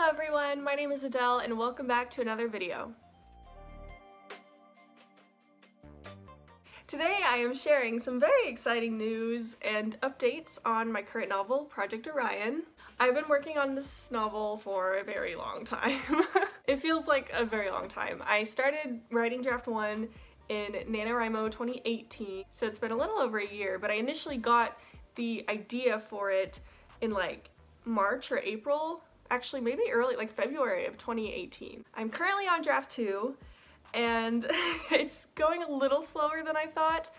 everyone, my name is Adele and welcome back to another video. Today I am sharing some very exciting news and updates on my current novel, Project Orion. I've been working on this novel for a very long time. It feels like a very long time. I started writing draft 1 in NaNoWriMo 2018, so it's been a little over a year, but I initially got the idea for it in like March or April, actually maybe early, like February of 2018. I'm currently on draft 2 and it's going a little slower than I thought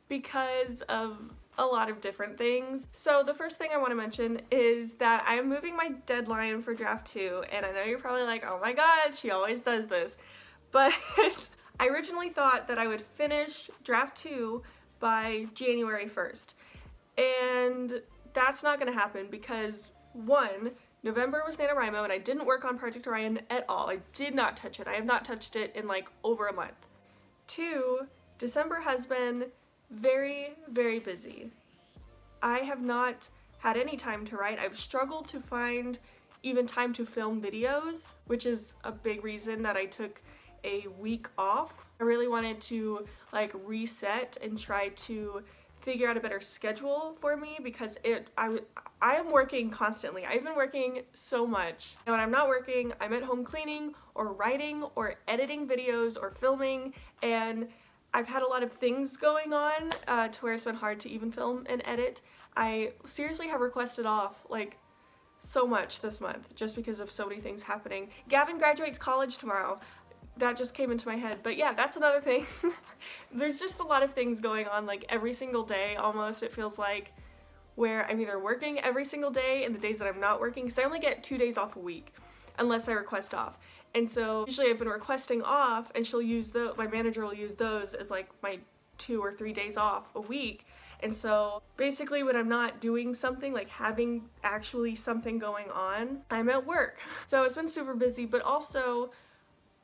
because of a lot of different things. So the first thing I want to mention is that I am moving my deadline for draft 2, and I know you're probably like, oh my god, she always does this, but I originally thought that I would finish draft 2 by January 1st, and that's not going to happen because 1, November was NaNoWriMo and I didn't work on Project Orion at all. I did not touch it. I have not touched it in like over a month. 2, December has been very, very busy. I have not had any time to write. I've struggled to find even time to film videos, which is a big reason that I took a week off. I really wanted to like reset and try to figure out a better schedule for me because I am working constantly. I've been working so much. And when I'm not working, I'm at home cleaning or writing or editing videos or filming, and I've had a lot of things going on to where it's been hard to even film and edit. I seriously have requested off like so much this month just because of so many things happening. Gavin graduates college tomorrow. That just came into my head, but yeah, that's another thing. There's just a lot of things going on like every single day almost, it feels like, where I'm either working every single day and the days that I'm not working, because I only get 2 days off a week unless I request off. And so usually I've been requesting off and my manager will use those as like my 2 or 3 days off a week. And so basically when I'm not doing something, like having actually something going on, I'm at work. So it's been super busy, but also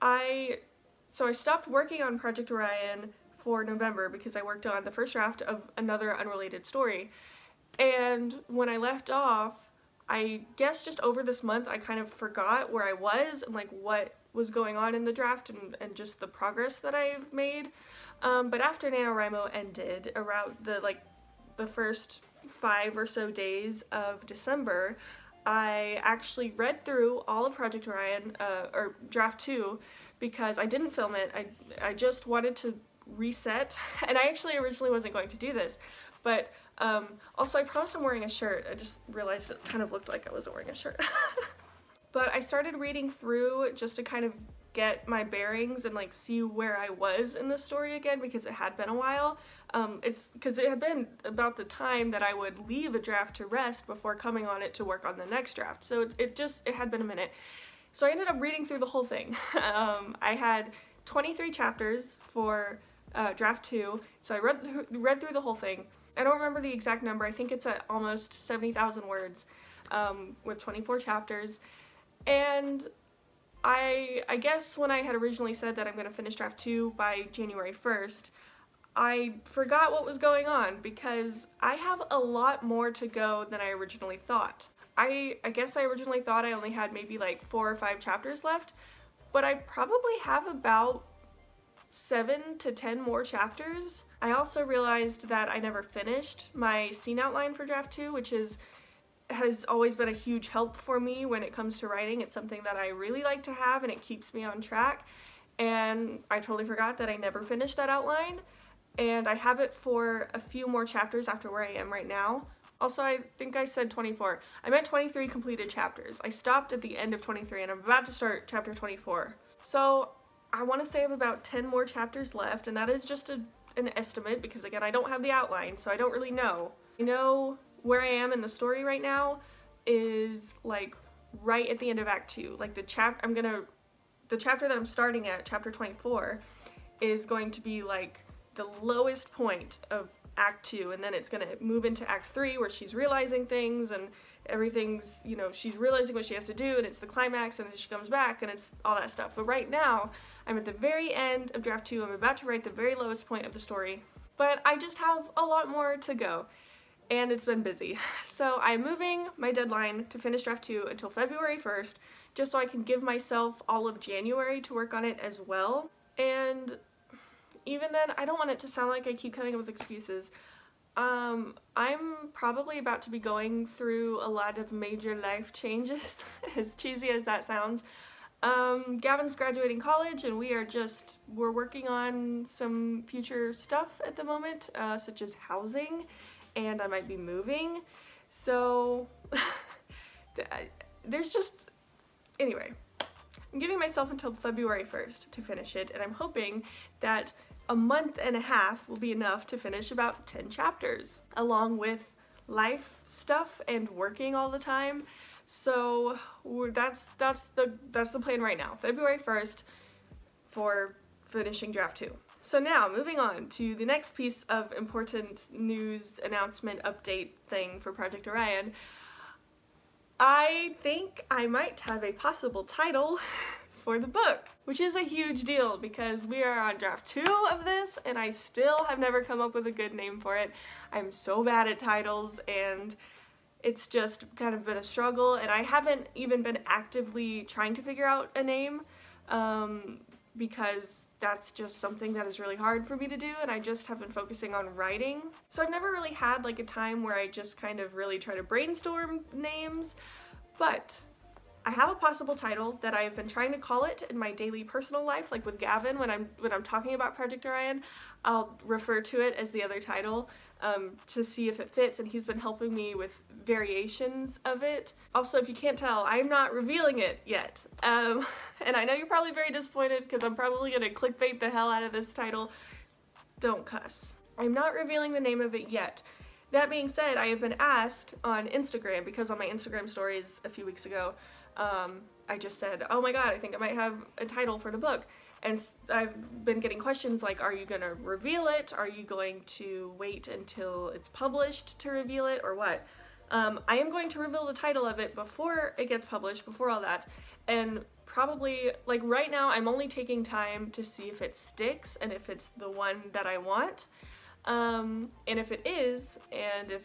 I stopped working on Project Orion for November because I worked on the first draft of another unrelated story. And when I left off, I guess just over this month I kind of forgot where I was and like what was going on in the draft and just the progress that I've made. But after NaNoWriMo ended, around the first 5 or so days of December, I actually read through all of Project Orion, or draft 2, because I didn't film it. I just wanted to reset, and I actually originally wasn't going to do this, but also I promised I'm wearing a shirt. I just realized it kind of looked like I wasn't wearing a shirt. But I started reading through just to kind of get my bearings and like see where I was in the story again, because it had been a while. It's because it had been about the time that I would leave a draft to rest before coming on it to work on the next draft, so it had been a minute. So I ended up reading through the whole thing. I had 23 chapters for draft 2, so I read through the whole thing. I don't remember the exact number. I think it's at almost 70,000 words with 24 chapters. And I guess when I had originally said that I'm going to finish draft 2 by January 1st, I forgot what was going on because I have a lot more to go than I originally thought. I guess I originally thought I only had maybe like 4 or 5 chapters left, but I probably have about 7 to 10 more chapters. I also realized that I never finished my scene outline for draft 2, which has always been a huge help for me when it comes to writing. It's something that I really like to have and it keeps me on track, and I totally forgot that I never finished that outline, and I have it for a few more chapters after where I am right now. Also, I think I said 24. I meant 23 completed chapters. I stopped at the end of 23 and I'm about to start chapter 24. So I want to say I have about 10 more chapters left, and that is just an estimate because again I don't have the outline, so I don't really know. I know where I am in the story right now is like right at the end of Act 2. Like the chapter that I'm starting at, chapter 24, is going to be like the lowest point of Act 2, and then it's gonna move into Act 3 where she's realizing things and everything's, you know, she's realizing what she has to do, and it's the climax, and then she comes back and it's all that stuff. But right now I'm at the very end of draft 2. I'm about to write the very lowest point of the story, but I just have a lot more to go. and it's been busy. So I'm moving my deadline to finish draft 2 until February 1st, just so I can give myself all of January to work on it as well. And even then, I don't want it to sound like I keep coming up with excuses. I'm probably about to be going through a lot of major life changes, as cheesy as that sounds. Gavin's graduating college, and we're working on some future stuff at the moment, such as housing, and I might be moving. So anyway, I'm giving myself until February 1st to finish it, and I'm hoping that a month and a half will be enough to finish about 10 chapters, along with life stuff and working all the time. So that's the plan right now. February 1st for finishing draft 2. So now, moving on to the next piece of important news announcement update thing for Project Orion. I think I might have a possible title for the book, which is a huge deal because we are on draft 2 of this and I still have never come up with a good name for it. I'm so bad at titles, and it's just kind of been a struggle, and I haven't even been actively trying to figure out a name because that's just something that is really hard for me to do, and I just have been focusing on writing. So I've never really had like a time where I just kind of really try to brainstorm names, but I have a possible title that I've been trying to call it in my daily personal life, like with Gavin when I'm talking about Project Orion. I'll refer to it as the other title to see if it fits, and he's been helping me with variations of it. Also, if you can't tell, I'm not revealing it yet. And I know you're probably very disappointed because I'm probably gonna clickbait the hell out of this title. Don't cuss. I'm not revealing the name of it yet. That being said, I have been asked on Instagram, because on my Instagram stories a few weeks ago, I just said, oh my god, I think I might have a title for the book. And I've been getting questions like, are you gonna reveal it? Are you going to wait until it's published to reveal it, or what? I am going to reveal the title of it before it gets published, before all that, and probably, like right now, I'm only taking time to see if it sticks and if it's the one that I want. And if it is, and if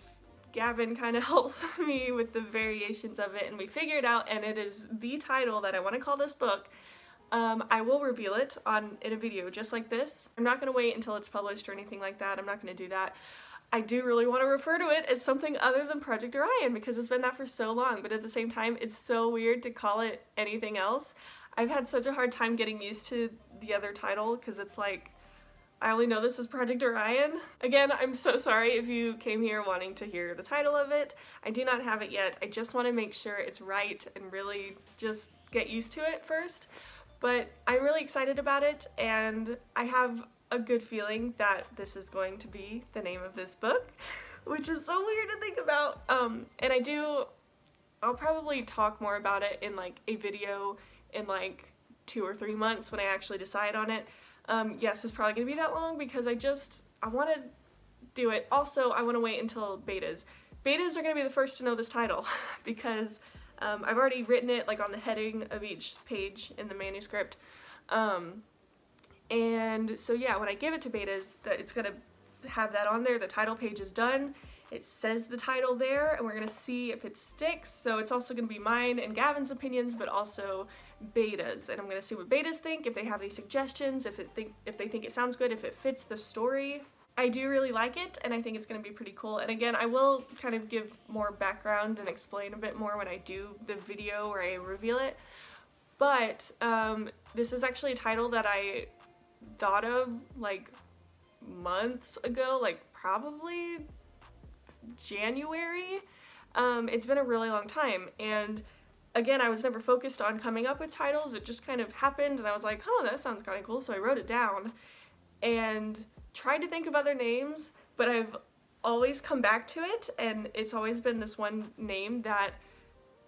Gavin kind of helps me with the variations of it and we figure it out and it is the title that I want to call this book, I will reveal it in a video just like this. I'm not going to wait until it's published or anything like that. I'm not going to do that. I do really want to refer to it as something other than Project Orion because it's been that for so long, but at the same time it's so weird to call it anything else. I've had such a hard time getting used to the other title because it's like, I only know this as Project Orion. Again, I'm so sorry if you came here wanting to hear the title of it. I do not have it yet. I just want to make sure it's right and really just get used to it first. But I'm really excited about it, and I have a good feeling that this is going to be the name of this book, which is so weird to think about. And I'll probably talk more about it in like a video in like 2 or 3 months when I actually decide on it. Yes, it's probably gonna be that long because I want to do it. Also, I want to wait until betas. Betas are gonna be the first to know this title because I've already written it like on the heading of each page in the manuscript. And so yeah, when I give it to betas, it's gonna have that on there. The title page is done. It says the title there, and we're gonna see if it sticks. So it's also gonna be mine and Gavin's opinions, but also betas, and I'm gonna see what betas think, if they have any suggestions, if they think it sounds good, if it fits the story. I do really like it, and I think it's gonna be pretty cool. And again, I will kind of give more background and explain a bit more when I do the video where I reveal it. But this is actually a title that I thought of like months ago, like probably January. It's been a really long time, and again, I was never focused on coming up with titles. It just kind of happened, and I was like, oh, that sounds kind of cool, so I wrote it down and tried to think of other names, but I've always come back to it, and it's always been this one name that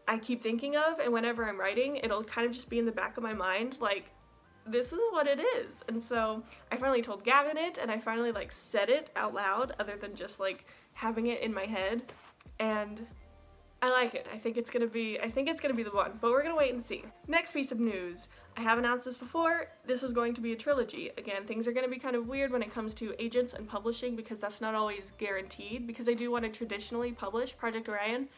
I keep thinking of, and whenever I'm writing, it'll kind of just be in the back of my mind, like, this is what it is. And so I finally told Gavin it, and I finally like said it out loud other than just like having it in my head, and I like it. I think it's gonna be the one, but we're gonna wait and see. Next piece of news. I have announced this before. This is going to be a trilogy. Again, things are gonna be kind of weird when it comes to agents and publishing because that's not always guaranteed, because I do want to traditionally publish Project Orion.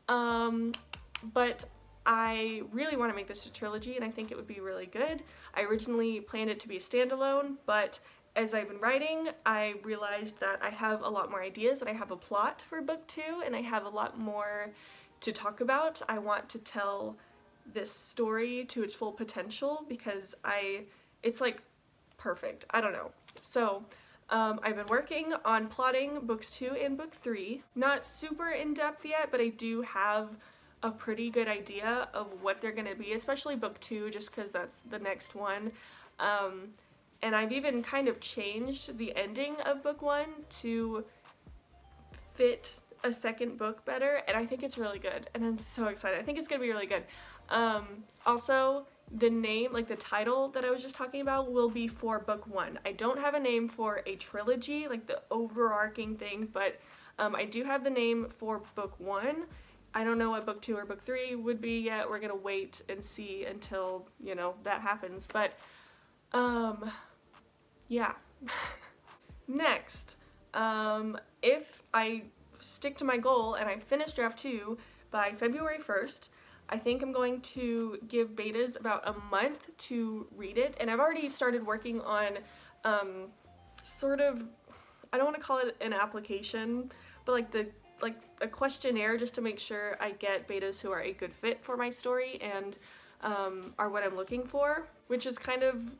But I really want to make this a trilogy and I think it would be really good. I originally planned it to be a standalone, but as I've been writing, I realized that I have a lot more ideas, that I have a plot for book 2, and I have a lot more to talk about. I want to tell this story to its full potential because it's like perfect. I don't know. So I've been working on plotting books 2 and book 3. Not super in-depth yet, but I do have a pretty good idea of what they're gonna be, especially book 2, just because that's the next one. And I've even kind of changed the ending of book 1 to fit a second book better, and I think it's really good, and I'm so excited. I think it's gonna be really good. Also, the name, like the title that I was just talking about, will be for book 1. I don't have a name for a trilogy, like the overarching thing, but I do have the name for book 1. I don't know what book 2 or book 3 would be yet. We're gonna wait and see until, you know, that happens, but yeah. Next, if I stick to my goal and I finish draft 2 by February 1st, I think I'm going to give betas about a month to read it, and I've already started working on sort of, I don't want to call it an application, but like a questionnaire just to make sure I get betas who are a good fit for my story and are what I'm looking for, which is kind of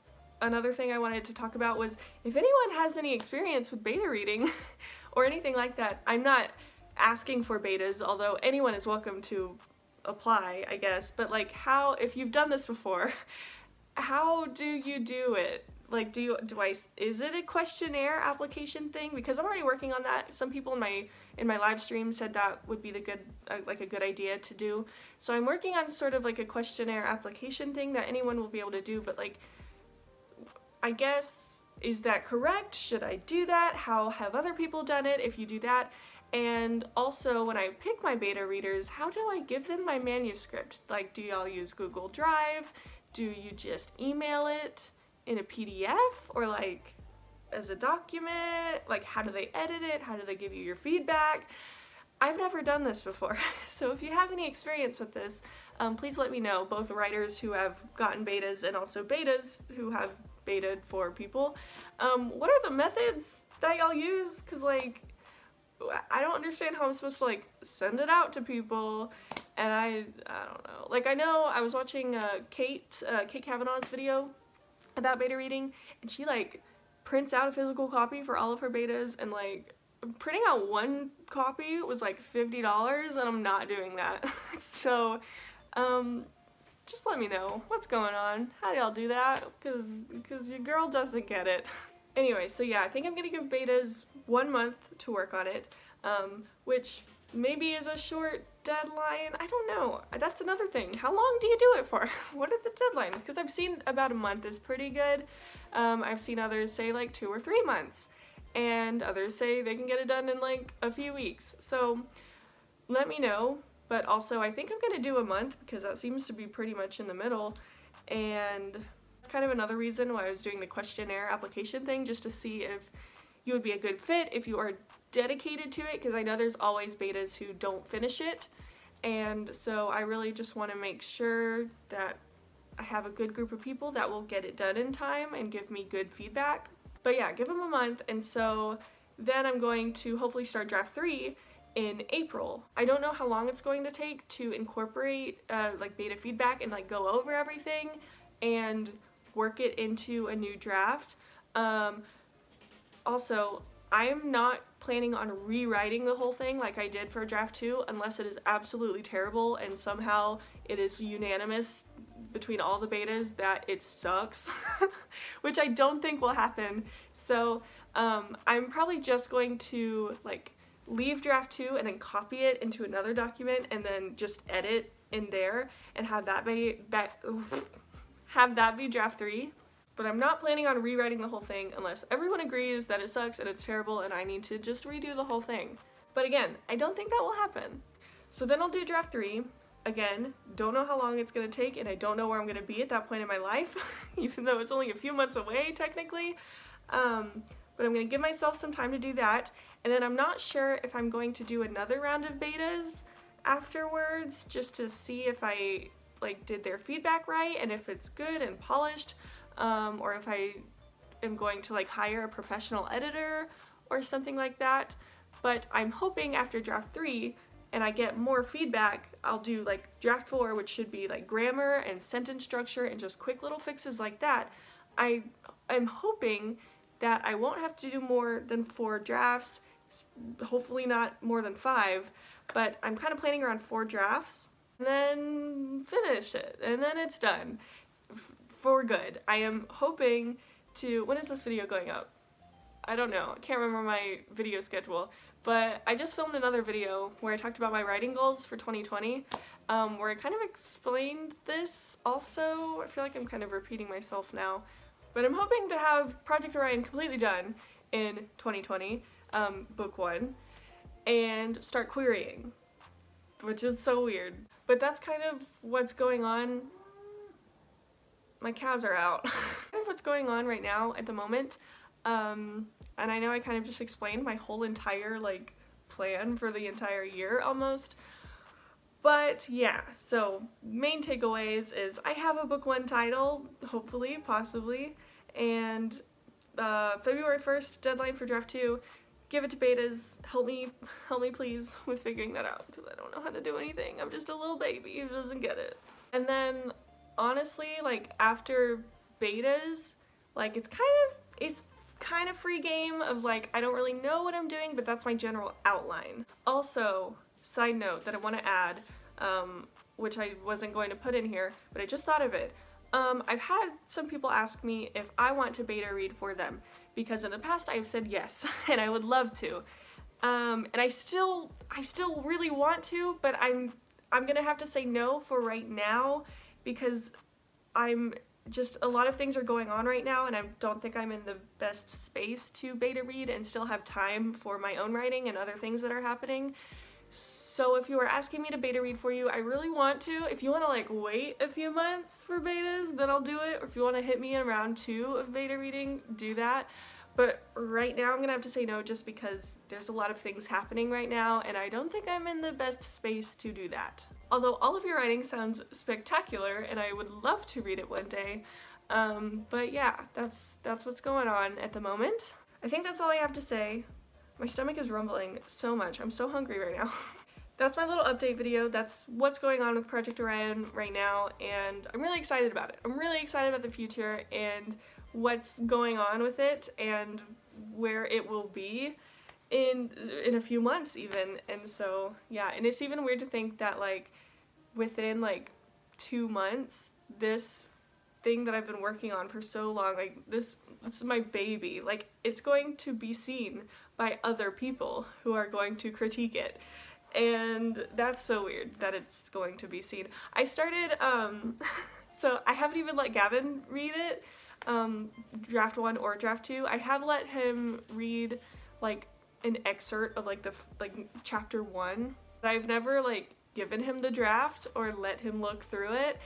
another thing I wanted to talk about. Was if anyone has any experience with beta reading or anything like that. I'm not asking for betas, although anyone is welcome to apply, I guess, but like if you've done this before, how do you do it? Like, is it a questionnaire application thing? Because I'm already working on that. Some people in my live stream said that would be a good idea to do. So I'm working on sort of like a questionnaire application thing that anyone will be able to do, but like, I guess, is that correct? Should I do that? How have other people done it if you do that? And also, when I pick my beta readers, how do I give them my manuscript? Like, do y'all use Google Drive? Do you just email it in a PDF, or like as a document? Like, how do they edit it? How do they give you your feedback? I've never done this before, so if you have any experience with this, please let me know, both writers who have gotten betas and also betas who have betaed for people. What are the methods that y'all use? Because like, I don't understand how I'm supposed to like send it out to people, and I don't know. Like, I know I was watching Kate Kavanaugh's video about beta reading, and she like prints out a physical copy for all of her betas, and like printing out one copy was like $50, and I'm not doing that. So just let me know what's going on. How do y'all do that? Because your girl doesn't get it. Anyway, so yeah, I think I'm gonna give betas 1 month to work on it, which maybe is a short deadline. I don't know. That's another thing. How long do you do it for? What are the deadlines? Because I've seen about a month is pretty good. I've seen others say like 2 or 3 months, and others say they can get it done in like a few weeks. So let me know. But also, I think I'm gonna do a month because that seems to be pretty much in the middle, and it's kind of another reason why I was doing the questionnaire application thing, just to see if you would be a good fit, if you are dedicated to it, because I know there's always betas who don't finish it, and so I really just want to make sure that I have a good group of people that will get it done in time and give me good feedback. But yeah, give them a month, and so then I'm going to hopefully start draft 3 in April. I don't know how long it's going to take to incorporate like beta feedback and like go over everything and work it into a new draft. Also, I'm not planning on rewriting the whole thing like I did for draft 2 unless it is absolutely terrible and somehow it is unanimous between all the betas that it sucks, which I don't think will happen. So I'm probably just going to like leave draft 2 and then copy it into another document and then just edit in there and have that be draft 3. But I'm not planning on rewriting the whole thing unless everyone agrees that it sucks and it's terrible and I need to just redo the whole thing. But again, I don't think that will happen. So then I'll do draft 3. Again, don't know how long it's going to take, and I don't know where I'm going to be at that point in my life, even though it's only a few months away technically. But I'm going to give myself some time to do that, and then I'm not sure if I'm going to do another round of betas afterwards, just to see if I like did their feedback right and if it's good and polished, or if I am going to like hire a professional editor or something like that. But I'm hoping after draft 3 and I get more feedback, I'll do like draft 4, which should be like grammar and sentence structure and just quick little fixes like that. I'm hoping that I won't have to do more than 4 drafts, hopefully not more than 5, but I'm kind of planning around 4 drafts, and then finish it, and then it's done for good. I am hoping to, when is this video going up? I don't know, I can't remember my video schedule, but I just filmed another video where I talked about my writing goals for 2020, where I kind of explained this also. I feel like I'm kind of repeating myself now, but I'm hoping to have Project Orion completely done in 2020, book 1, and start querying, which is so weird. But that's kind of what's going on. My cows are out. Kind of what's going on right now at the moment. And I know I kind of just explained my whole entire like plan for the entire year almost. But yeah, so main takeaways is I have a book 1 title, hopefully, possibly, and February 1st, deadline for draft 2. Give it to betas. Help me please with figuring that out, because I don't know how to do anything. I'm just a little baby who doesn't get it. And then honestly, like after betas, like it's kind of free game of like, I don't really know what I'm doing, but that's my general outline. Also, side note that I want to add, which I wasn't going to put in here, but I just thought of it. I've had some people ask me if I want to beta read for them, because in the past I've said yes, and I would love to. And I still really want to, but I'm gonna have to say no for right now, because a lot of things are going on right now, and I don't think I'm in the best space to beta read and still have time for my own writing and other things that are happening. So if you are asking me to beta read for you, I really want to. If you want to like wait a few months for betas, then I'll do it. Or if you want to hit me in round 2 of beta reading, do that. But right now I'm gonna have to say no, just because there's a lot of things happening right now, and I don't think I'm in the best space to do that. Although all of your writing sounds spectacular, and I would love to read it one day. But yeah, that's what's going on at the moment. I think that's all I have to say. My stomach is rumbling so much. I'm so hungry right now. That's my little update video. That's what's going on with Project Orion right now, and I'm really excited about it. I'm really excited about the future and what's going on with it and where it will be in a few months even. And so yeah, and it's even weird to think that like within like 2 months, this thing that I've been working on for so long, like this is my baby, like it's going to be seen by other people who are going to critique it. And that's so weird that it's going to be seen. I started, so I haven't even let Gavin read it, draft 1 or draft 2. I have let him read like an excerpt of like chapter 1, but I've never like given him the draft or let him look through it.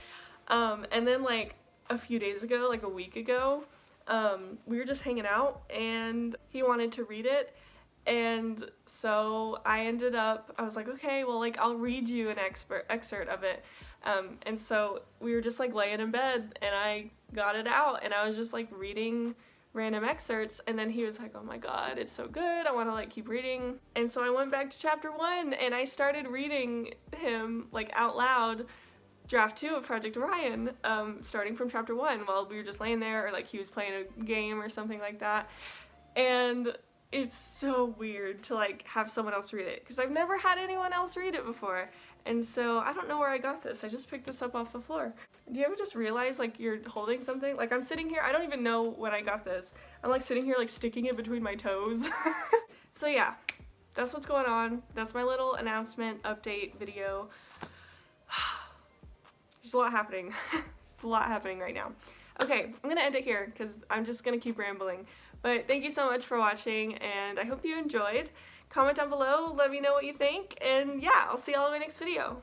And then like a few days ago, like a week ago, we were just hanging out and he wanted to read it. And so I was like, okay, well, like, I'll read you an excerpt of it. And so we were just like laying in bed and I got it out and I was just like reading random excerpts, and then he was like, oh my god, it's so good, I want to like keep reading. And so I went back to chapter 1 and I started reading him like out loud draft 2 of Project Orion, starting from chapter 1 while we were just laying there, or like he was playing a game or something like that. And it's so weird to like have someone else read it, because I've never had anyone else read it before. And so I don't know where I got this. I just picked this up off the floor. Do you ever just realize like you're holding something? Like I'm sitting here, I don't even know when I got this. I'm like sitting here like sticking it between my toes. So yeah, that's what's going on. That's my little announcement update video. There's a lot happening. There's a lot happening right now. Okay, I'm gonna end it here because I'm just gonna keep rambling. But thank you so much for watching, and I hope you enjoyed. Comment down below, let me know what you think, and yeah, I'll see y'all in my next video.